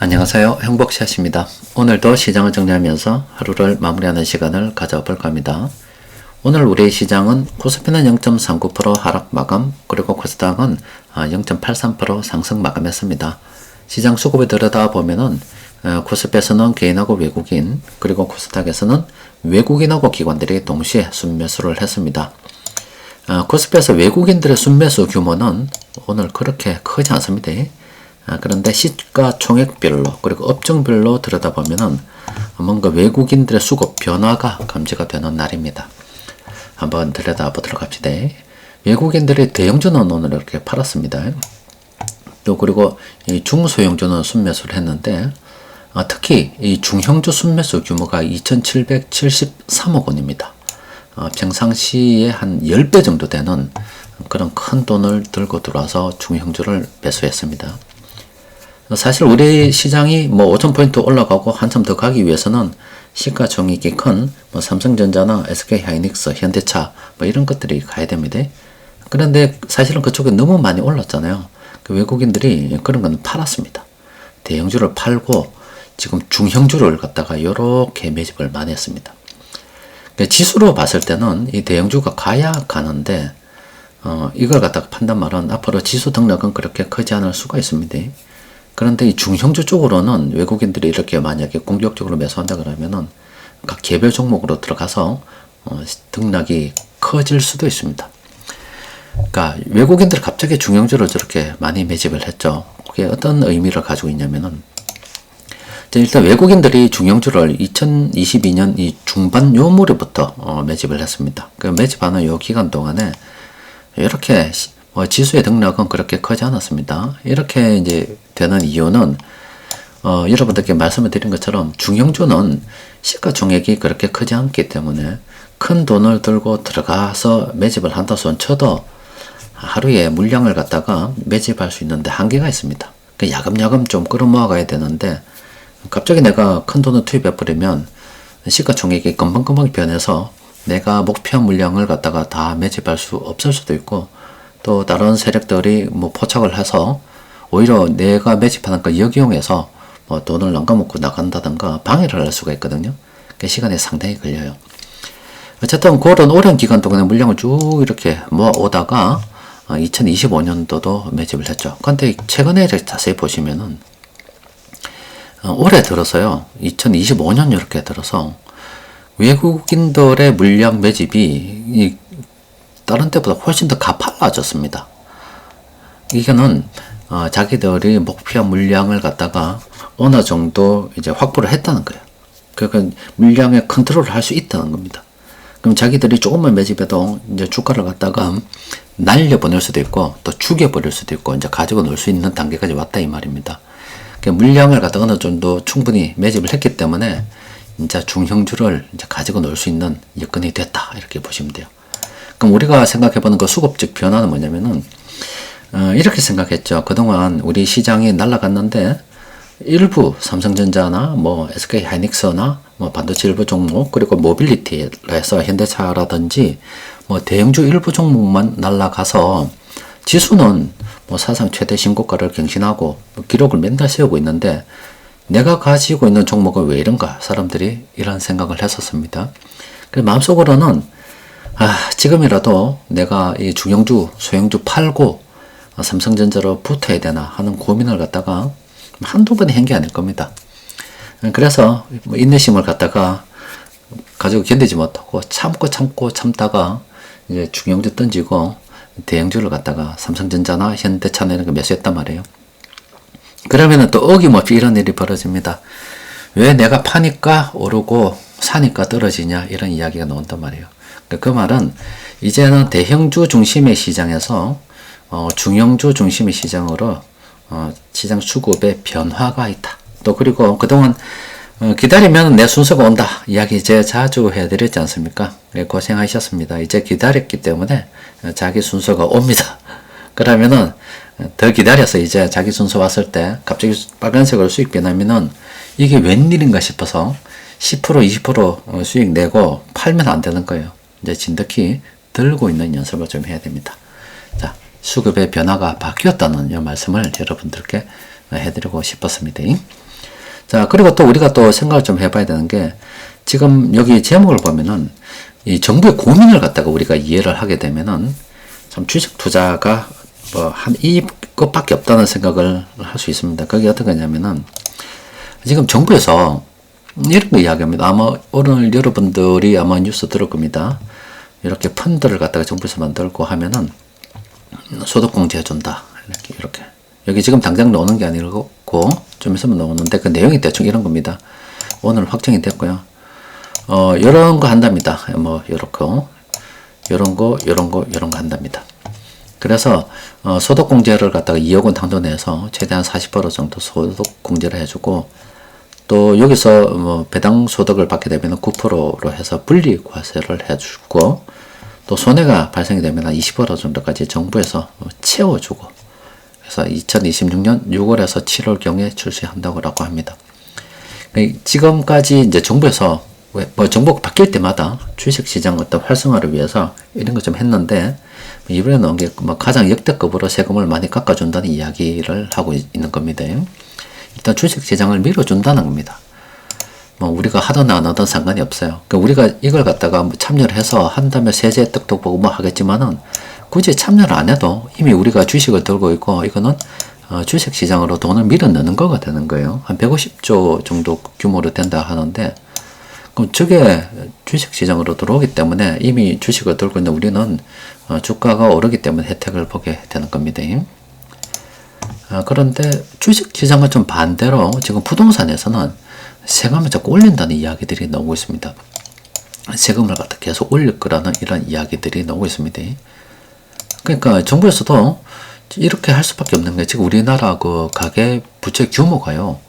안녕하세요. 행복샷입니다. 오늘도 시장을 정리하면서 하루를 마무리하는 시간을 가져볼까 합니다. 오늘 우리 시장은 코스피는 0.39% 하락 마감, 그리고 코스닥은 0.83% 상승 마감했습니다. 시장 수급을 들여다보면은 코스피에서는 개인하고 외국인, 그리고 코스닥에서는 외국인하고 기관들이 동시에 순매수를 했습니다. 코스피에서 외국인들의 순매수 규모는 오늘 그렇게 크지 않습니다. 그런데 시가총액별로 그리고 업종별로 들여다보면은 뭔가 외국인들의 수급 변화가 감지가 되는 날입니다. 한번 들여다보도록 합시다. 외국인들의 대형주는 오늘 이렇게 팔았습니다. 또 그리고 이 중소형주는 순매수를 했는데 특히 이 중형주 순매수 규모가 2,773억 원입니다. 평상시에 한 10배 정도 되는 그런 큰 돈을 들고 들어와서 중형주를 매수했습니다. 사실 우리 시장이 5,000포인트 올라가고 한참 더 가기 위해서는 시가총액이 큰 삼성전자나 SK하이닉스, 현대차 이런 것들이 가야 됩니다. 그런데 사실은 그쪽에 너무 많이 올랐잖아요. 그 외국인들이 그런 건 팔았습니다. 대형주를 팔고 지금 중형주를 갖다가 이렇게 매집을 많이 했습니다. 지수로 봤을 때는 이 대형주가 가야 가는데 이걸 갖다가 판단 말은 앞으로 지수 등락은 그렇게 크지 않을 수가 있습니다. 그런데 이 중형주 쪽으로는 외국인들이 이렇게 만약에 공격적으로 매수한다 그러면은 각 개별 종목으로 들어가서 등락이 커질 수도 있습니다. 그러니까 외국인들 갑자기 중형주를 저렇게 많이 매집을 했죠. 그게 어떤 의미를 가지고 있냐면은 일단 외국인들이 중형주를 2022년 이 중반 요 무렵부터 매집을 했습니다. 그 매집하는 요 기간 동안에 이렇게 지수의 등락은 그렇게 크지 않았습니다. 이렇게 이제 되는 이유는 여러분들께 말씀을 드린 것처럼 중형주는 시가총액이 그렇게 크지 않기 때문에 큰 돈을 들고 들어가서 매집을 한다 손 쳐도 하루에 물량을 갖다가 매집할 수 있는데 한계가 있습니다. 야금야금 좀 끌어모아 가야 되는데 갑자기 내가 큰 돈을 투입해 버리면 시가총액이 금방금방 변해서 내가 목표한 물량을 갖다가 다 매집할 수 없을 수도 있고 또 다른 세력들이 포착을 해서 오히려 내가 매집하는 걸 역이용해서 돈을 남겨먹고 나간다든가 방해를 할 수가 있거든요. 그 시간이 상당히 걸려요. 어쨌든 그런 오랜 기간 동안에 물량을 쭉 이렇게 모아오다가 2025년도도 매집을 했죠. 근데 최근에 자세히 보시면은 올해 들어서요, 2025년 이렇게 들어서 외국인들의 물량 매집이 다른 때보다 훨씬 더 가팔라졌습니다. 이거는 자기들이 목표 물량을 갖다가 어느 정도 이제 확보를 했다는 거예요. 그러니까 물량의 컨트롤을 할 수 있다는 겁니다. 그럼 자기들이 조금만 매집해도 이제 주가를 갖다가 날려보낼 수도 있고 또 죽여버릴 수도 있고 이제 가지고 놀 수 있는 단계까지 왔다 이 말입니다. 그러니까 물량을 갖다가 어느 정도 충분히 매집을 했기 때문에 이제 중형주를 이제 가지고 놀 수 있는 여건이 됐다 이렇게 보시면 돼요. 그럼 우리가 생각해보는 그 수급적 변화는 뭐냐면은 이렇게 생각했죠. 그동안 우리 시장이 날아갔는데 일부 삼성전자나 SK하이닉스나 반도체 일부 종목 그리고 모빌리티로 해서 현대차라든지 대형주 일부 종목만 날아가서 지수는 사상 최대 신고가를 경신하고 기록을 맨날 세우고 있는데 내가 가지고 있는 종목은 왜 이런가 사람들이 이런 생각을 했었습니다. 그래서 마음속으로는 지금이라도 내가 이 중형주, 소형주 팔고 삼성전자로 붙어야 되나 하는 고민을 갖다가 한두 번에 한 게 아닐 겁니다. 그래서 인내심을 갖다가 가지고 견디지 못하고 참다가 이제 중형주 던지고 대형주를 갖다가 삼성전자나 현대차나 이런 거 매수했단 말이에요. 그러면은 또 어김없이 이런 일이 벌어집니다. 왜 내가 파니까 오르고 사니까 떨어지냐 이런 이야기가 나온단 말이에요. 그 말은 이제는 대형주 중심의 시장에서 중형주 중심의 시장으로 시장 수급의 변화가 있다. 또 그리고 그동안 기다리면 내 순서가 온다 이야기 이제 자주 해드렸지 않습니까? 고생하셨습니다. 이제 기다렸기 때문에 자기 순서가 옵니다. 그러면은 더 기다려서 이제 자기 순서 왔을 때 갑자기 빨간색으로 수익 변하면은 이게 웬일인가 싶어서 10% 20% 수익 내고 팔면 안 되는 거예요. 이제 진득히 들고 있는 연습을 좀 해야 됩니다. 자, 수급의 변화가 바뀌었다는 이 말씀을 여러분들께 해드리고 싶었습니다. 자, 그리고 또 우리가 또 생각을 좀 해봐야 되는 게, 지금 여기 제목을 보면은, 이 정부의 고민을 갖다가 우리가 이해를 하게 되면은, 참 주식 투자가 이것밖에 없다는 생각을 할 수 있습니다. 그게 어떤 거냐면은, 지금 정부에서 이런 거 이야기합니다. 아마 오늘 여러분들이 아마 뉴스 들을 겁니다. 이렇게 펀드를 갖다가 정부에서 만들고 하면은, 소득공제 해준다. 이렇게. 여기 지금 당장 나오는 게 아니고, 좀 있으면 나오는데, 그 내용이 대충 이런 겁니다. 오늘 확정이 됐고요. 요런 거 한답니다. 요런 거 한답니다. 그래서, 소득공제를 갖다가 2억 원 당도 내서 최대한 40% 정도 소득공제를 해주고, 또 여기서 배당 소득을 받게 되면 9%로 해서 분리과세를 해주고, 또 손해가 발생이 되면 한 20% 정도까지 정부에서 채워주고, 그래서 2026년 6월에서 7월경에 출시한다고 합니다. 지금까지 이제 정부에서 정부가 바뀔 때마다 주식시장 어떤 활성화를 위해서 이런 거 좀 했는데, 이번에 나온 게 가장 역대급으로 세금을 많이 깎아준다는 이야기를 하고 있는 겁니다. 일단 주식시장을 밀어준다는 겁니다. 우리가 하든 안 하든 상관이 없어요. 그러니까 우리가 이걸 갖다가 참여를 해서 한다면 세제 혜택도 보고 하겠지만은, 굳이 참여를 안 해도 이미 우리가 주식을 들고 있고, 이거는 주식시장으로 돈을 밀어넣는 거가 되는 거예요. 한 150조 정도 규모로 된다 하는데, 그럼 저게 주식시장으로 들어오기 때문에 이미 주식을 들고 있는 우리는 주가가 오르기 때문에 혜택을 보게 되는 겁니다. 그런데 주식시장은 좀 반대로 지금 부동산에서는 세금을 자꾸 올린다는 이야기들이 나오고 있습니다. 세금을 갖다 계속 올릴 거라는 이런 이야기들이 나오고 있습니다. 그러니까 정부에서도 이렇게 할 수밖에 없는 게, 지금 우리나라 그 가계 부채 규모가요,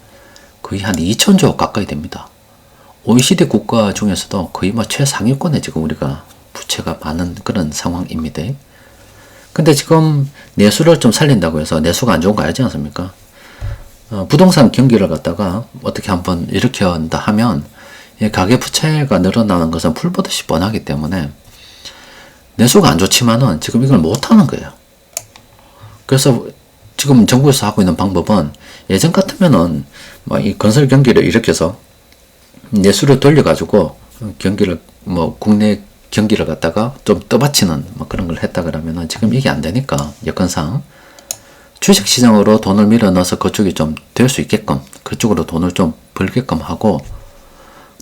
거의 한 2,000조 가까이 됩니다. OECD 국가 중에서도 거의 최상위권에 지금 우리가 부채가 많은 그런 상황입니다. 근데 지금 내수를 좀 살린다고 해서, 내수가 안 좋은 거 알지 않습니까? 부동산 경기를 갖다가 어떻게 한번 일으켜한다 하면, 가계 부채가 늘어나는 것은 풀보듯이 뻔하기 때문에 내수가 안 좋지만은 지금 이걸 못하는 거예요. 그래서 지금 정부에서 하고 있는 방법은, 예전 같으면은 이 건설 경기를 일으켜서 내수를 돌려가지고 경기를 국내 경기를 갖다가 좀 떠받치는 그런 걸 했다 그러면은, 지금 이게 안 되니까 여건상 주식시장으로 돈을 밀어넣어서 그쪽이 좀 될 수 있게끔, 그쪽으로 돈을 좀 벌게끔 하고,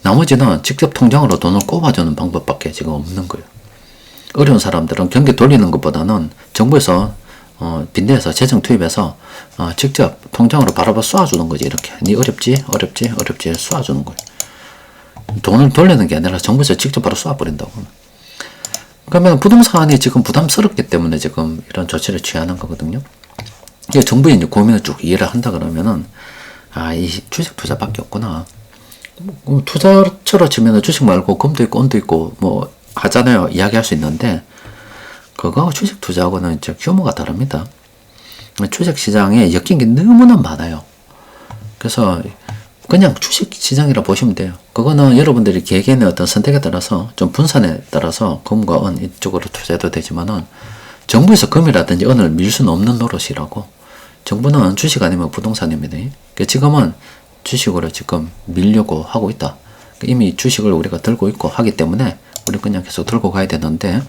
나머지는 직접 통장으로 돈을 꼽아주는 방법밖에 지금 없는 거예요. 어려운 사람들은 경기 돌리는 것보다는 정부에서 빈대에서 재정 투입해서 직접 통장으로 바로 쏴주는 거지. 이렇게 니 어렵지 쏴주는 거예요. 돈을 돌리는 게 아니라 정부에서 직접 바로 쏴버린다고. 그러면 부동산이 지금 부담스럽기 때문에 지금 이런 조치를 취하는 거거든요. 이게 정부의 이제 고민을 쭉 이해를 한다 그러면은, 이 주식 투자밖에 없구나. 투자처로 치면은 주식 말고 금도 있고 은도 있고 하잖아요. 이야기할 수 있는데, 그거하고 주식 투자하고는 이제 규모가 다릅니다. 주식 시장에 엮인 게 너무나 많아요. 그래서 그냥 주식 시장이라 보시면 돼요. 그거는 여러분들이 개개인의 어떤 선택에 따라서, 좀 분산에 따라서 금과 은 이쪽으로 투자해도 되지만은, 정부에서 금이라든지 은을 밀 수는 없는 노릇이라고. 정부는 주식 아니면 부동산입니다. 그러니까 지금은 주식으로 지금 밀려고 하고 있다. 이미 주식을 우리가 들고 있고 하기 때문에 우리 그냥 계속 들고 가야 되는데,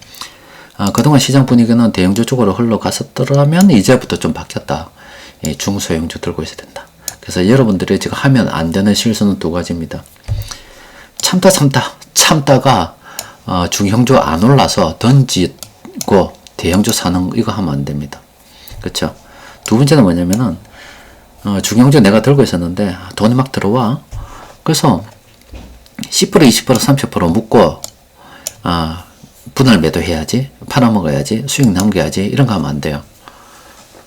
그동안 시장 분위기는 대형주 쪽으로 흘러갔었더라면 이제부터 좀 바뀌었다. 중소형주 들고 있어야 된다. 그래서 여러분들이 지금 하면 안 되는 실수는 두 가지입니다. 참다가 중형주 안 올라서 던지고 대형주 사는 이거 하면 안 됩니다. 그렇죠? 두 번째는 뭐냐면은, 중형주 내가 들고 있었는데 돈이 막 들어와. 그래서 10%, 20%, 30% 묶고 분할 매도해야지, 팔아먹어야지, 수익 남겨야지, 이런 거 하면 안 돼요.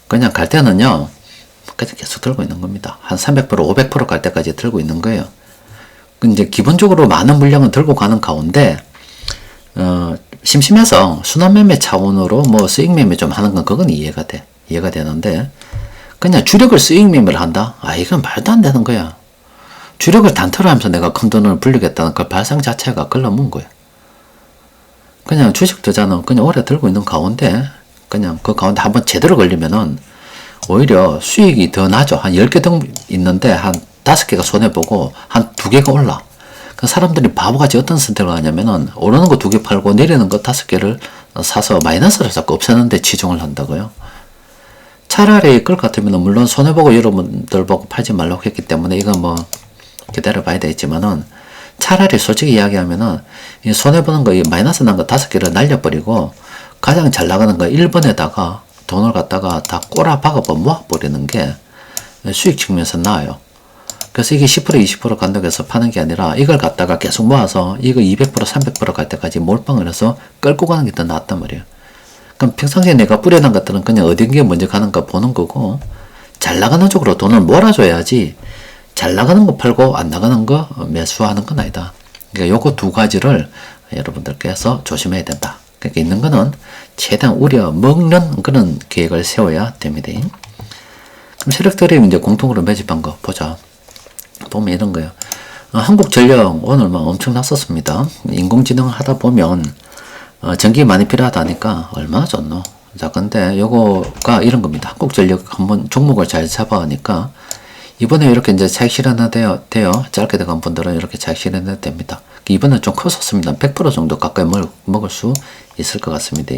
그냥 갈 때는요, 그냥 계속 들고 있는 겁니다. 한 300%, 500% 갈 때까지 들고 있는 거예요. 이제 기본적으로 많은 물량은 들고 가는 가운데, 심심해서 순환매매 차원으로 수익 매매 좀 하는 건 그건 이해가 되는데, 그냥 주력을 수익 매매를 한다? 이건 말도 안 되는 거야. 주력을 단타로 하면서 내가 큰 돈을 불리겠다는 그 발상 자체가 글러먹은 거야. 그냥 주식 투자는 그냥 오래 들고 있는 가운데, 그냥 그 가운데 한번 제대로 걸리면은 오히려 수익이 더 나죠. 한 10개 등 있는데 한 5개가 손해보고 한 2개가 올라. 그 사람들이 바보같이 어떤 선택을 하냐면은 오르는 거 2개 팔고 내리는 거 5개를 사서 마이너스를 자꾸 없애는데 치중을 한다고요. 차라리 그럴 것 같으면 물론 손해보고 여러분들 보고 팔지 말라고 했기 때문에 이건 뭐 기다려 봐야 되겠지만은 차라리 솔직히 이야기하면은 이 손해보는 거, 이 마이너스 난 거 5개를 날려버리고 가장 잘 나가는 거 1번에다가 돈을 갖다가 다 꼬라 박아 모아버리는 게 수익 측면에서 나아요. 그래서 이게 10% 20% 간다고 해서 파는 게 아니라 이걸 갖다가 계속 모아서 이거 200% 300%갈 때까지 몰빵을 해서 끌고 가는 게 더 낫단 말이에요. 그럼 평상시에 내가 뿌려놓은 것들은 그냥 어딘 게 먼저 가는가 보는 거고 잘 나가는 쪽으로 돈을 몰아줘야지 잘 나가는 거 팔고 안 나가는 거 매수하는 건 아니다. 그러니까 요거 2가지를 여러분들께서 조심해야 된다. 그러니까 있는 거는 최대한 우려 먹는 그런 계획을 세워야 됩니다. 그럼 세력들이 이제 공통으로 매집한 거 보자. 보면 이런 거예요. 한국전력 오늘 막 엄청 났었습니다. 인공지능 하다 보면 전기 많이 필요하다니까 얼마나 좋노. 자, 근데 요거가 이런 겁니다. 한국전력 한번 종목을 잘 잡아가니까 이번에 이렇게 이제 차익 실현돼요. 짧게 들어간 분들은 이렇게 차익 실현해도 됩니다. 이번엔 좀 컸었습니다. 100% 정도 가까이 먹을 수 있을 것 같습니다.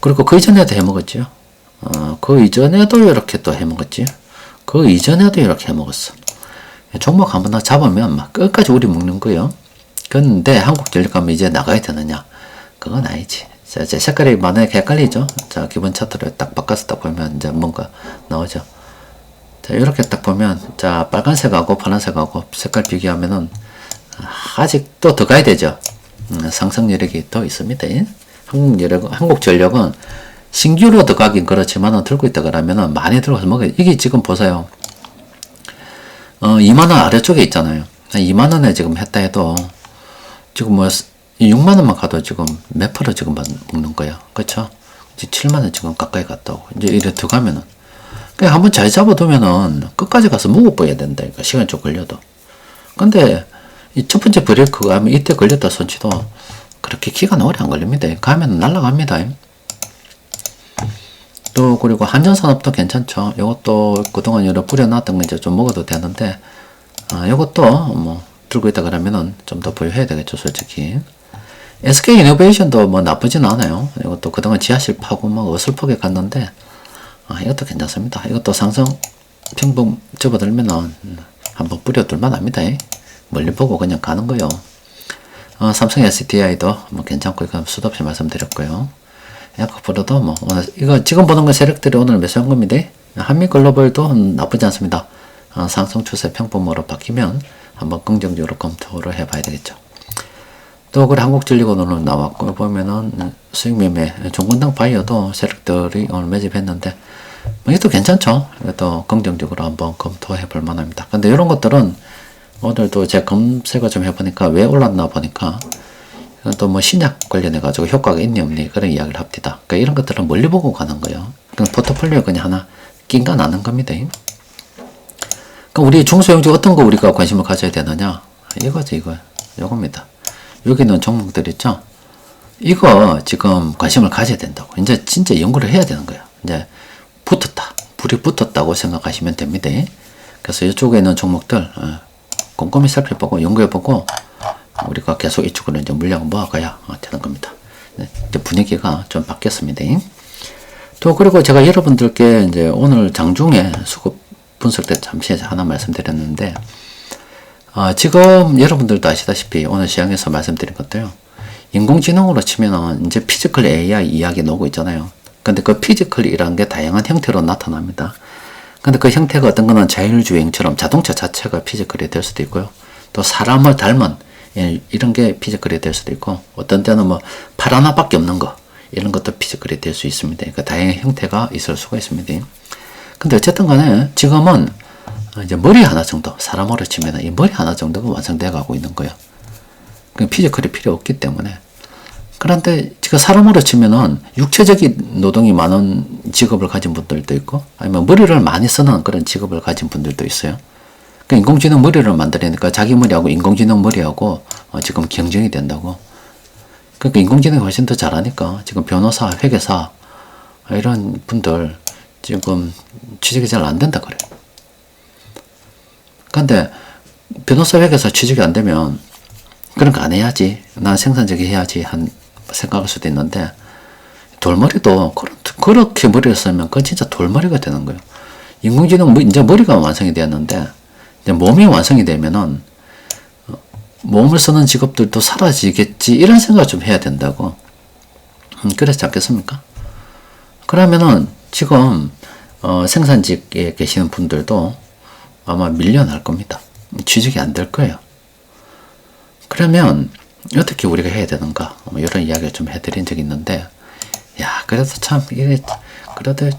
그리고 그 이전에도 해먹었죠. 그 이전에도 이렇게 또 해먹었지. 그 이전에도 이렇게 해먹었어. 종목 한번 다 잡으면 막 끝까지 우리 먹는 거요. 근데 한국전력 가면 이제 나가야 되느냐? 그건 아니지. 자, 이제 색깔이 만약에 헷갈리죠? 자, 기본 차트를 딱 바꿔서 딱 보면 이제 뭔가 나오죠. 자, 이렇게 딱 보면, 자, 빨간색하고 파란색하고 색깔 비교하면은, 아직도 더 가야 되죠. 상승 여력이 더 있습니다. 한국전력은 신규로 더 가긴 그렇지만은 들고 있다 그러면은 많이 들어가서 먹어요. 이게 지금 보세요. 2만원 아래쪽에 있잖아요. 2만원에 지금 했다 해도, 지금 뭐, 6만원만 가도 지금 몇 프로 지금 먹는 거야. 그쵸? 이제 7만원 지금 가까이 갔다 오고. 이제 이래 들어가면은. 그냥 한번 잘 잡아두면은 끝까지 가서 먹어봐야 된다니까. 시간 좀 걸려도. 근데 이 첫 번째 브레이크가 하면 이때 걸렸다 손치도 그렇게 기간 오래 안 걸립니다. 가면 날라갑니다. 또 그리고 한전산업도 괜찮죠. 이것도 그동안 여러 뿌려놨던 거 이제 좀 먹어도 되는데 이것도 뭐 들고 있다 그러면은 좀 더 보유해야 되겠죠. 솔직히. SK이노베이션도 뭐 나쁘진 않아요. 이것도 그동안 지하실 파고 막 어설프게 갔는데 이것도 괜찮습니다. 이것도 상승 평범 접어들면은 한번 뿌려둘만 합니다. 멀리 보고 그냥 가는 거요. 삼성 SDI도 뭐 괜찮고 이건 수도 없이 말씀드렸고요. 약프로도 뭐 오늘 이거 지금 보는 거 세력들이 오늘 매수한 겁니다. 한미글로벌도 나쁘지 않습니다. 상승 추세 평범으로 바뀌면 한번 긍정적으로 검토를 해봐야 되겠죠. 또 그래 한국전력 오늘 나왔고 보면은 수익 매매 종건당 바이어도 세력들이 오늘 매집했는데 뭐 이것도 괜찮죠. 이것도 긍정적으로 한번 검토해 볼 만합니다. 근데 이런 것들은 오늘도 제가 검색을 좀 해보니까 왜 올랐나 보니까 이건 또 뭐 신약 관련해 가지고 효과가 있니 없니 그런 이야기를 합니다. 그러니까 이런 것들은 멀리 보고 가는 거예요. 그냥 포트폴리오에 그냥 하나 낀가 나는 겁니다. 그럼 우리 중소형주 어떤 거 우리가 관심을 가져야 되느냐? 이거죠, 이거. 요겁니다. 여기는 종목들 있죠? 이거 지금 관심을 가져야 된다고. 이제 진짜 연구를 해야 되는 거예요. 이제 붙었다. 불이 붙었다고 생각하시면 됩니다. 그래서 이쪽에 있는 종목들 꼼꼼히 살펴보고 연구해보고 우리가 계속 이쪽으로 이제 물량을 모아가야 되는 겁니다. 네, 이제 분위기가 좀 바뀌었습니다. 또 그리고 제가 여러분들께 이제 오늘 장중에 수급 분석 때 잠시 하나 말씀드렸는데 지금 여러분들도 아시다시피 오늘 시장에서 말씀드린 것도요. 인공지능으로 치면은 이제 피지컬 AI 이야기 나오고 있잖아요. 근데 그 피지컬이라는 게 다양한 형태로 나타납니다. 근데 그 형태가 어떤 거는 자율주행처럼 자동차 자체가 피지컬이 될 수도 있고요. 또 사람을 닮은 이런 게 피지컬이 될 수도 있고 어떤 때는 뭐 팔 하나밖에 없는 거 이런 것도 피지컬이 될 수 있습니다. 그러니까 다양한 형태가 있을 수가 있습니다. 근데 어쨌든 간에 지금은 이제 머리 하나 정도 사람으로 치면 이 머리 하나 정도가 완성되어 가고 있는 거예요. 피지컬이 필요 없기 때문에. 그런데 지금 사람으로 치면은 육체적인 노동이 많은 직업을 가진 분들도 있고 아니면 머리를 많이 쓰는 그런 직업을 가진 분들도 있어요. 그러니까 인공지능 머리를 만들으니까 자기 머리하고 인공지능 머리하고 지금 경쟁이 된다고. 그러니까 인공지능이 훨씬 더 잘하니까 지금 변호사, 회계사 이런 분들 지금 취직이 잘 안 된다 그래요. 근데 변호사 회계사 취직이 안 되면 그런 거 안 해야지. 난 생산적이 해야지 한 생각할 수도 있는데 돌머리도 그렇게 머리를 쓰면 그건 진짜 돌머리가 되는 거예요. 인공지능 이제 머리가 완성이 되었는데 이제 몸이 완성이 되면은 몸을 쓰는 직업들도 사라지겠지 이런 생각을 좀 해야 된다고. 그렇지 않겠습니까? 그러면은 지금 생산직에 계시는 분들도 아마 밀려날 겁니다. 취직이 안 될 거예요. 그러면 어떻게 우리가 해야 되는가? 이런 이야기를 좀 해드린 적이 있는데, 야, 그래도 참 이게 그래도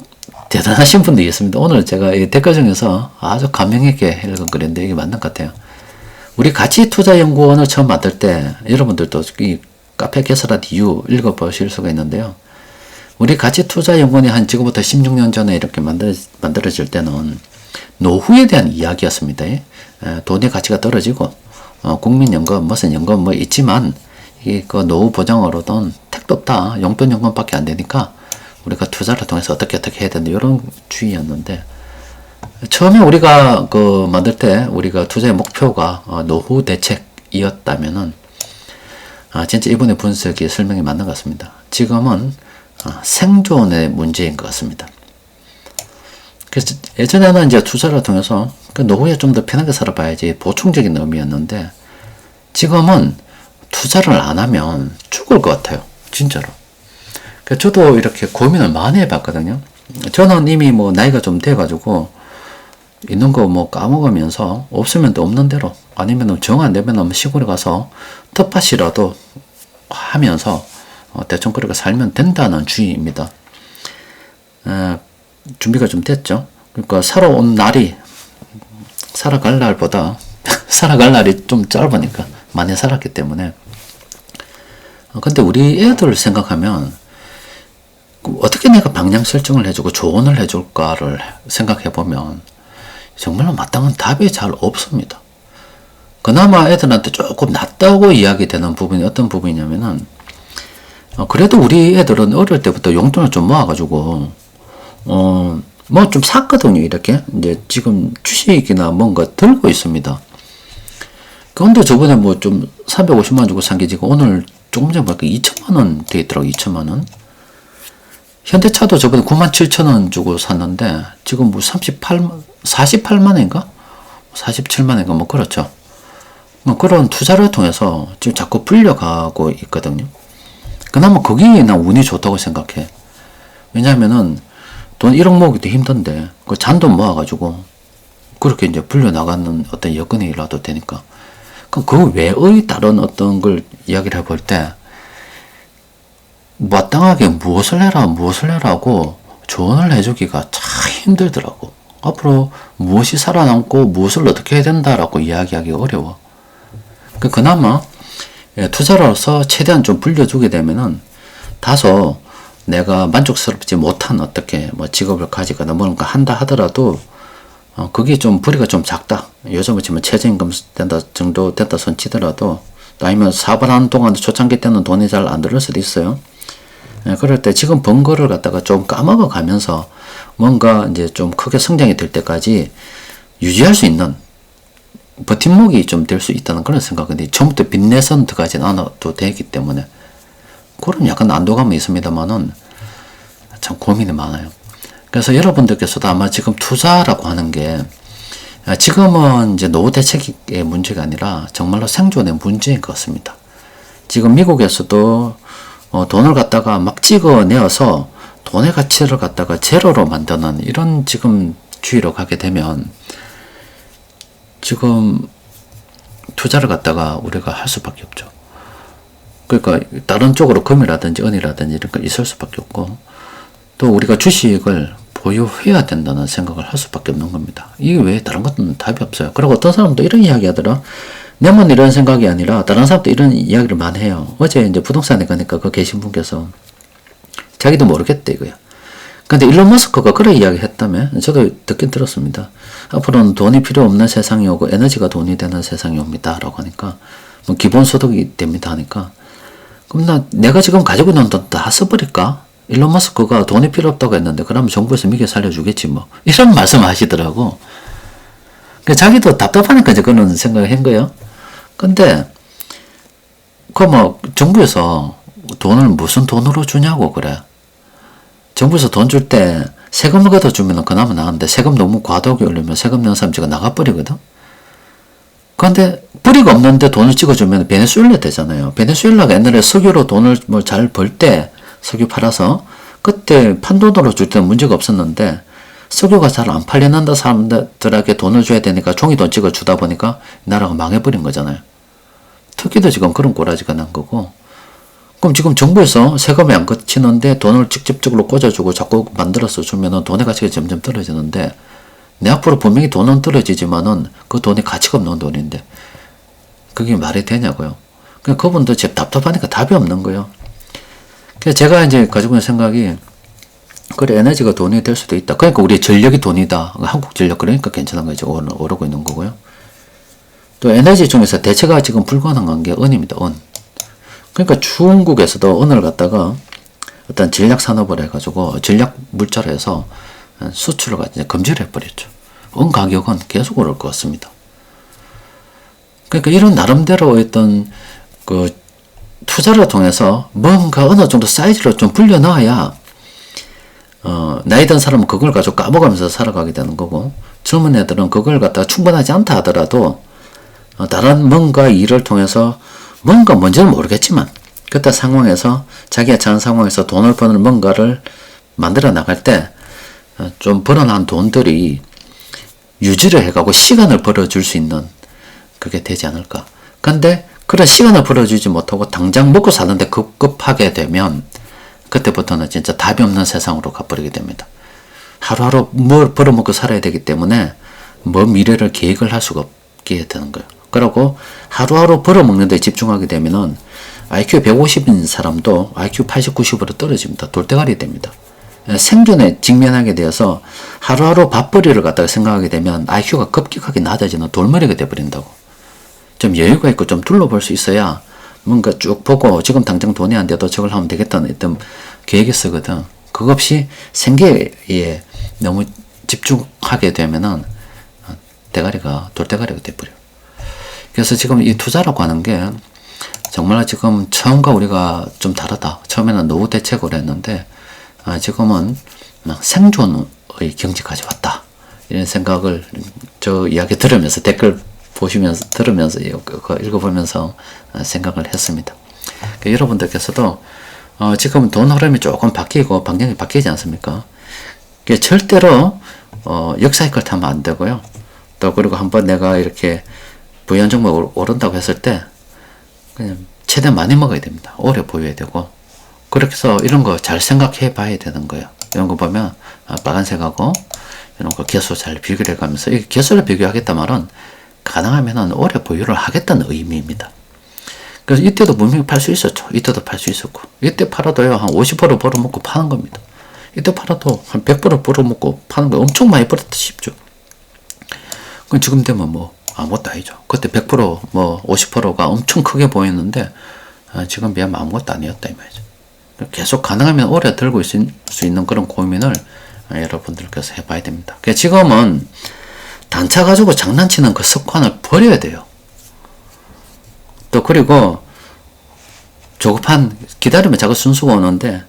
대단하신 분도 있습니다. 오늘 제가 이 댓글 중에서 아주 감명 있게 읽은 글인데 이게 맞는 것 같아요. 우리 가치투자연구원을 처음 만들 때 여러분들도 이 카페 개설한 이유 읽어보실 수가 있는데요. 우리 가치투자연구원이 한 지금부터 16년 전에 이렇게 만들어질 때는 노후에 대한 이야기였습니다. 돈의 가치가 떨어지고 국민연금, 무슨 연금 뭐 있지만 이게 그 노후 보장으로는 택도 없다. 용돈연금밖에 안 되니까 우리가 투자를 통해서 어떻게 해야 된다. 이런 주의였는데 처음에 우리가 만들 때 우리가 투자의 목표가 노후 대책이었다면은 진짜 이번에 분석이 설명이 맞는 것 같습니다. 지금은 생존의 문제인 것 같습니다. 그래서 예전에는 이제 투자를 통해서 노후에 좀 더 편하게 살아봐야지 보충적인 의미였는데 지금은 투자를 안 하면 죽을 것 같아요. 진짜로. 저도 이렇게 고민을 많이 해봤거든요. 저는 이미 나이가 좀 돼가지고 있는 거 까먹으면서 없으면 또 없는 대로 아니면 정 안 되면 시골에 가서 텃밭이라도 하면서 대충 그렇게 살면 된다는 주의입니다. 준비가 좀 됐죠. 그러니까 살아갈 날보다 살아갈 날이 좀 짧으니까 많이 살았기 때문에. 근데 우리 애들 생각하면 어떻게 내가 방향 설정을 해주고 조언을 해줄까를 생각해보면 정말로 마땅한 답이 잘 없습니다. 그나마 애들한테 조금 낫다고 이야기되는 부분이 어떤 부분이냐면은 그래도 우리 애들은 어릴 때부터 용돈을 좀 모아가지고 좀 샀거든요. 이렇게 이제 지금 주식이나 뭔가 들고 있습니다. 그런데 저번에 좀 350만 주고 산 게 지금 오늘 조금 전에 보니까 2천만 원 돼 있더라고. 2천만 원. 현대차도 저번에 97,000원 주고 샀는데 지금 48만 원인가? 47만 원인가 그렇죠. 그런 투자를 통해서 지금 자꾸 불려가고 있거든요. 그나마 거기에 난 운이 좋다고 생각해. 왜냐하면은 돈 1억 모으기도 힘든데 그 잔돈 모아가지고 그렇게 이제 불려나가는 어떤 여건이라도 되니까. 그럼 그 외의 다른 어떤 걸 이야기를 해볼 때 마땅하게 무엇을 해라고 조언을 해주기가 참 힘들더라고. 앞으로 무엇이 살아남고 무엇을 어떻게 해야 된다라고 이야기하기 어려워. 그나마 투자로서 최대한 좀 불려주게 되면은 다소 내가 만족스럽지 못한 어떻게 직업을 가지거나 뭔가 한다 하더라도 그게 좀 부리가 좀 작다. 요즘은 지금 최저임금 정도 된다 손치더라도 아니면 사업하는 동안 초창기 때는 돈이 잘 안 들을 수도 있어요. 그럴 때 지금 번 거를 갖다가 좀 까먹어 가면서 뭔가 이제 좀 크게 성장이 될 때까지 유지할 수 있는 버팀목이 좀 될 수 있다는 그런 생각인데 처음부터 빚내선 들어가진 않아도 되기 때문에 그런 약간 안도감이 있습니다만은 참 고민이 많아요. 그래서 여러분들께서도 아마 지금 투자라고 하는 게 지금은 이제 노후 대책의 문제가 아니라 정말로 생존의 문제인 것 같습니다. 지금 미국에서도 돈을 갖다가 막 찍어내어서 돈의 가치를 갖다가 제로로 만드는 이런 지금 주의로 가게 되면 지금 투자를 갖다가 우리가 할 수밖에 없죠. 그러니까 다른 쪽으로 금이라든지 은이라든지 이런 거 있을 수밖에 없고 또 우리가 주식을 보유해야 된다는 생각을 할 수밖에 없는 겁니다. 이게 왜 다른 것은 답이 없어요. 그리고 어떤 사람도 이런 이야기 하더라. 내만 이런 생각이 아니라 다른 사람도 이런 이야기를 많이 해요. 어제 이제 부동산에 가니까 그 계신 분께서 자기도 모르겠대 이거야. 근데 일론 머스크가 그런 이야기 했다며? 저도 듣긴 들었습니다. 앞으로는 돈이 필요 없는 세상이 오고 에너지가 돈이 되는 세상이 옵니다. 라고 하니까 기본소득이 됩니다 하니까 그럼 내가 지금 가지고 있는 돈 다 써버릴까? 일론 머스크가 돈이 필요 없다고 했는데 그러면 정부에서 미개 살려주겠지 이런 말씀 하시더라고. 자기도 답답하니까 이제 그런 생각을 한 거예요. 근데, 정부에서 돈을 무슨 돈으로 주냐고, 그래. 정부에서 돈 줄 때 세금을 걷어 주면 그나마 나은데 세금 너무 과도하게 올리면 세금 내는 사람 지가 나가버리거든? 그런데 뿌리가 없는데 돈을 찍어주면 베네수엘라 되잖아요. 베네수엘라가 옛날에 석유로 돈을 잘 벌 때, 석유 팔아서, 그때 판돈으로 줄 때는 문제가 없었는데, 석유가 잘 안 팔려난다 사람들에게 돈을 줘야 되니까 종이돈 찍어주다 보니까 나라가 망해버린 거잖아요. 터키도 지금 그런 꼬라지가 난 거고, 그럼 지금 정부에서 세금이 안 거치는데 돈을 직접적으로 꽂아주고 자꾸 만들어서 주면은 돈의 가치가 점점 떨어지는데, 내 앞으로 분명히 돈은 떨어지지만은 그 돈이 가치가 없는 돈인데, 그게 말이 되냐고요. 그러니까 그분도 지금 답답하니까 답이 없는 거예요. 그래서 제가 이제 가지고 있는 생각이, 그래, 에너지가 돈이 될 수도 있다. 그러니까 우리 전력이 돈이다. 한국 전력, 그러니까 괜찮은 거죠. 오르고 있는 거고요. 또 에너지 중에서 대체가 지금 불가능한 게 은입니다. 은. 그러니까 중국에서도 은을 갖다가 어떤 전략 산업을 해가지고 전략 물자로 해서 수출을 이제 금지를 해버렸죠. 은 가격은 계속 오를 것 같습니다. 그러니까 이런 나름대로 어떤 그 투자를 통해서 뭔가 어느 정도 사이즈로 좀 불려 넣어야 나이 든 사람은 그걸 가지고 까먹으면서 살아가게 되는 거고, 젊은 애들은 그걸 갖다가 충분하지 않다 하더라도 다른 뭔가 일을 통해서 뭔가 뭔지는 모르겠지만 그때 상황에서 자기가 처한 상황에서 돈을 버는 뭔가를 만들어 나갈 때 좀 벌어난 돈들이 유지를 해가고 시간을 벌어줄 수 있는 그게 되지 않을까. 근데 그런 시간을 벌어주지 못하고 당장 먹고 사는데 급급하게 되면 그때부터는 진짜 답이 없는 세상으로 가버리게 됩니다. 하루하루 뭘 벌어먹고 살아야 되기 때문에 미래를 계획을 할 수가 없게 되는 거예요. 그러고 하루하루 벌어먹는 데 집중하게 되면은 IQ 150인 사람도 IQ 80, 90으로 떨어집니다. 돌대가리 됩니다. 생존에 직면하게 되어서 하루하루 밥벌이를 갖다가 생각하게 되면 IQ가 급격하게 낮아지는 돌머리가 돼버린다고. 좀 여유가 있고 좀 둘러볼 수 있어야 뭔가 쭉 보고 지금 당장 돈이 안 돼도 저걸 하면 되겠다는 어떤 계획이 쓰거든. 그거 없이 생계에 너무 집중하게 되면은 돌대가리가 돼버려. 그래서 지금 이 투자라고 하는 게 정말 지금 처음과 우리가 좀 다르다. 처음에는 노후 대책으로 했는데 지금은 생존의 경지까지 왔다. 이런 생각을 저 이야기 들으면서 댓글 보시면서 들으면서 읽어보면서 생각을 했습니다. 그러니까 여러분들께서도 지금 돈 흐름이 조금 바뀌고 방향이 바뀌지 않습니까? 절대로 역사이클 타면 안 되고요. 또 그리고 한번 내가 이렇게 부연 종목 오른다고 했을 때 그냥 최대한 많이 먹어야 됩니다. 오래 보여야 되고, 그렇게 해서 이런 거 잘 생각해 봐야 되는 거예요. 이런 거 보면 빨간색하고 이런 거 개수 잘 비교를 해가면서, 이 개수를 비교하겠다 말은 가능하면 오래 보유를 하겠다는 의미입니다. 그래서 이때도 분명히 팔 수 있었죠. 이때도 팔 수 있었고, 이때 팔아도요 한 50% 벌어먹고 파는 겁니다. 이때 팔아도 한 100% 벌어먹고 파는 거 엄청 많이 벌었다 싶죠. 그럼 지금 되면 아무것도 아니죠. 그때 100% 50%가 엄청 크게 보였는데 지금 비하면 아무것도 아니었다 이 말이죠. 계속 가능하면 오래 들고 있을 수 있는 그런 고민을 여러분들께서 해봐야 됩니다. 지금은 단차 가지고 장난치는 그 습관을 버려야 돼요. 또 그리고 조급한 기다리면 자꾸 순수가 오는데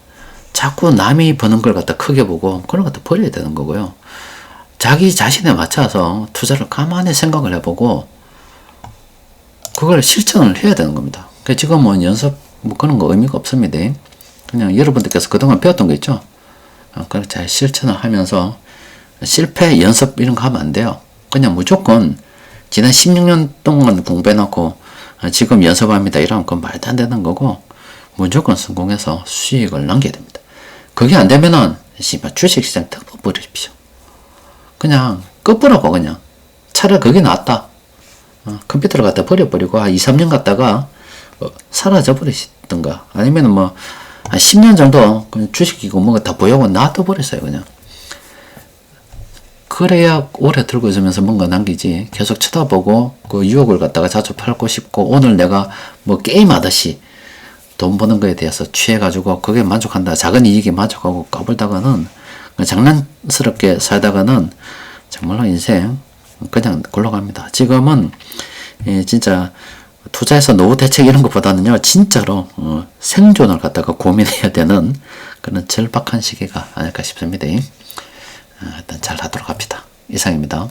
자꾸 남이 버는 걸 갖다 크게 보고 그런 것도 버려야 되는 거고요. 자기 자신에 맞춰서 투자를 가만히 생각을 해보고 그걸 실천을 해야 되는 겁니다. 지금은 연습 그런 거 의미가 없습니다. 그냥 여러분들께서 그동안 배웠던 거 있죠? 그걸 잘 실천을 하면서 실패 연습 이런 거 하면 안 돼요. 그냥 무조건 지난 16년 동안 공부해놓고 지금 연습합니다 이러면 그건 말도 안 되는 거고, 무조건 성공해서 수익을 남겨야 됩니다. 그게 안 되면은 주식시장 덮어버리십시오. 그냥 꺼버라고. 그냥 차라리 그게 낫다. 컴퓨터를 갖다 버려버리고 한 2, 3년 갔다가 사라져 버리시던가, 아니면 한 10년 정도 그냥 주식이고 뭐가 다 보유하고 놔둬버렸어요. 그냥 그래야 오래 들고 있으면서 뭔가 남기지, 계속 쳐다보고 그 유혹을 갖다가 자주 팔고 싶고 오늘 내가 게임하듯이 돈 버는 거에 대해서 취해가지고 그게 만족한다, 작은 이익에 만족하고 까불다가는 장난스럽게 살다가는 정말로 인생 그냥 굴러갑니다. 지금은 진짜 투자해서 노후 대책 이런 것보다는요, 진짜로 생존을 갖다가 고민해야 되는 그런 절박한 시기가 아닐까 싶습니다. 일단 잘 하도록 합시다. 이상입니다.